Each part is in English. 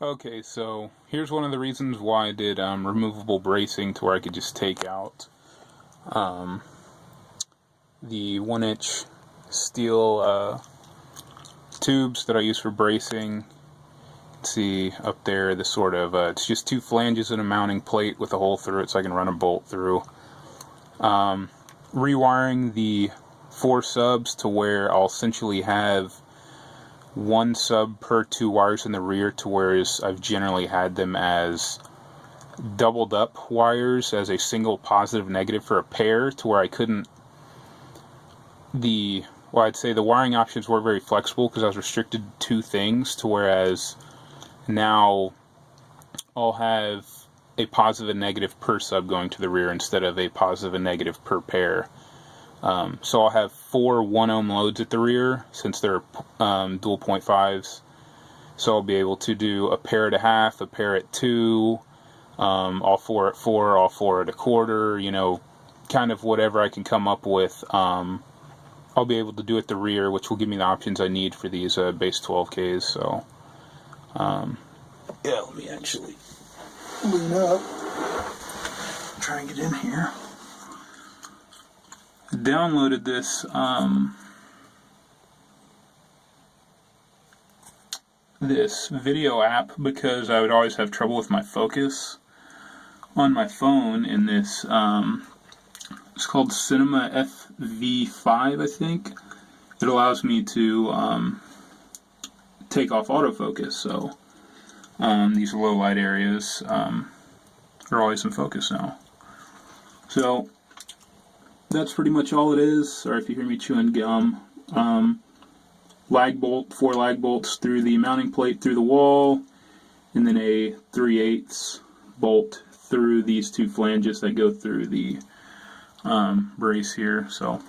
Okay, so here's one of the reasons why I did removable bracing, to where I could just take out the 1-inch steel tubes that I use for bracing. See up there, the sort of it's just two flanges and a mounting plate with a hole through it, so I can run a bolt through. Rewiring the 4 subs to where I'll essentially have 1 sub per 2 wires in the rear, to whereas I've generally had them as doubled up wires as a single positive negative for a pair, to where I couldn't I'd say the wiring options weren't very flexible because I was restricted to 2 things, to whereas now I'll have a positive and negative per sub going to the rear instead of a positive and negative per pair. So I'll have 4 1-ohm loads at the rear, since they're dual 0.5s. So I'll be able to do a pair at a half, a pair at 2, all 4 at 4, all 4 at a quarter, kind of whatever I can come up with. I'll be able to do at the rear, which will give me the options I need for these base 12Ks. So, yeah, let me actually lean up, try and get in here. Downloaded this video app because I would always have trouble with my focus on my phone. In this, it's called Cinema FV5, I think. It allows me to take off autofocus, so these low light areas are always in focus now. So that's pretty much all it is. Sorry if you hear me chewing gum. Lag bolt, 4 lag bolts through the mounting plate through the wall, and then a 3/8 bolt through these 2 flanges that go through the brace here. So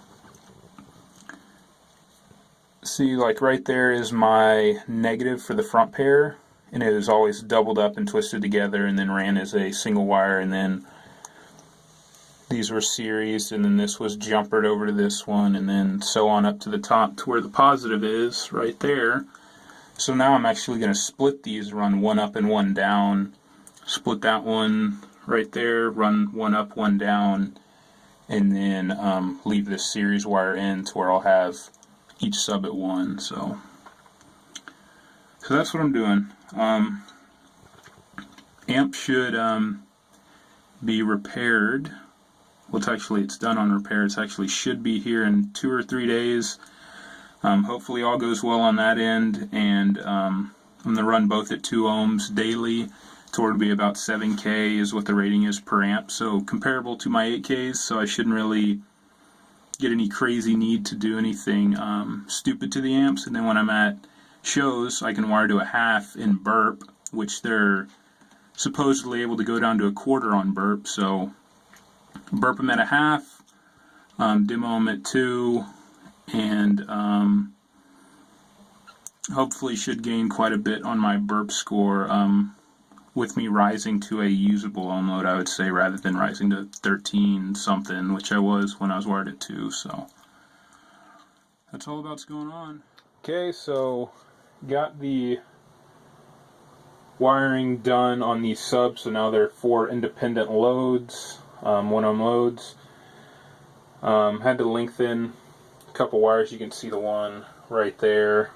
see, like right there is my negative for the front pair, and it is always doubled up and twisted together and then ran as a single wire, and then these were series, and then this was jumpered over to this one, and then so on up to the top to where the positive is right there. So now I'm actually going to split these, run 1 up and 1 down, split that one right there, run 1 up, 1 down, and then leave this series wire in to where I'll have each sub at 1. So that's what I'm doing. Amp should be repaired. Well, it's done on repair. It actually should be here in 2 or 3 days. Hopefully all goes well on that end, and I'm going to run both at 2 ohms daily. It'll be about 7K is what the rating is per amp, so comparable to my 8Ks, so I shouldn't really get any crazy need to do anything stupid to the amps. And then when I'm at shows, I can wire to a half in burp, which they're supposedly able to go down to a quarter on burp, so burp them at a half, demo them at 2, and hopefully should gain quite a bit on my burp score with me rising to a usable ohm load, I would say, rather than rising to 13 something, which I was when I was wired at 2. So that's all about what's going on. Okay, so got the wiring done on these subs, so now they're 4 independent loads. 1-ohm loads. Had to lengthen a couple wires. You can see the one right there.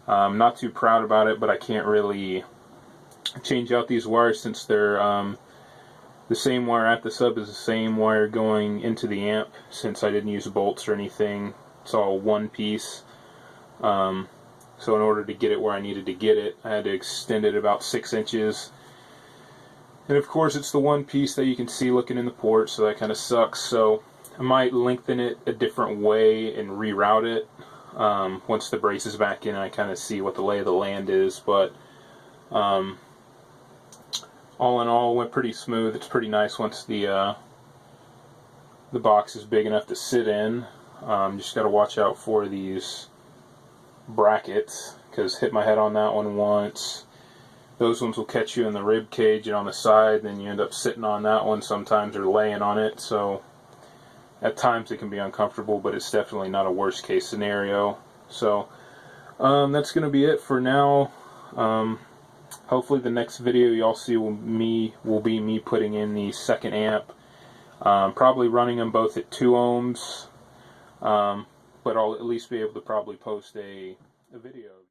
Not too proud about it, but I can't really change out these wires since they're the same wire at the sub is the same wire going into the amp, since I didn't use bolts or anything. It's all one piece. So in order to get it where I needed to get it, I had to extend it about 6 inches. And of course it's the one piece that you can see looking in the port, so that kind of sucks. So I might lengthen it a different way and reroute it once the brace is back in and I kind of see what the lay of the land is. But all in all, went pretty smooth. It's pretty nice once the box is big enough to sit in. Just got to watch out for these brackets, because hit my head on that one once. Those ones will catch you in the rib cage and on the side, then you end up sitting on that one sometimes or laying on it. So at times it can be uncomfortable, but it's definitely not a worst case scenario. So that's going to be it for now. hopefully the next video y'all see will be me putting in the second amp. Probably running them both at 2 ohms, but I'll at least be able to probably post a video.